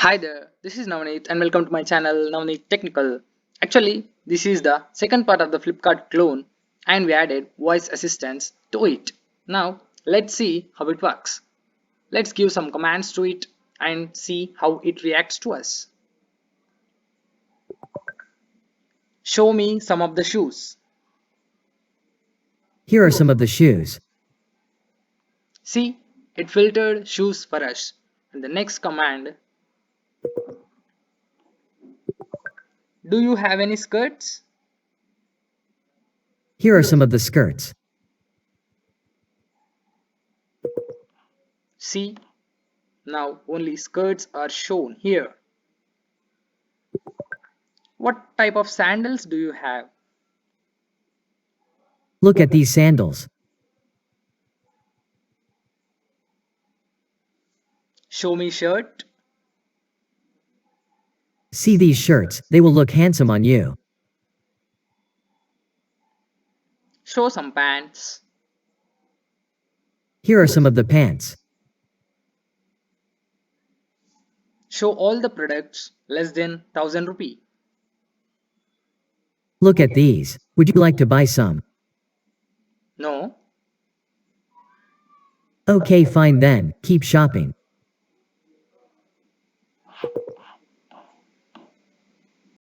Hi there, this is Navneet and welcome to my channel Navneet Technical. Actually, this is the second part of the Flipkart clone and we added voice assistance to it. Now, let's see how it works. Let's give some commands to it and see how it reacts to us. Show me some of the shoes. Here are some of the shoes. See, it filtered shoes for us. And the next command, do you have any skirts? Here are some of the skirts. See, now only skirts are shown here. What type of sandals do you have? Look at these sandals. Show me shirt. See these shirts, they will look handsome on you. Show some pants. Here are some of the pants. Show all the products less than 1000 rupee. Look at these. Would you like to buy some? No. Okay, fine then, keep shopping.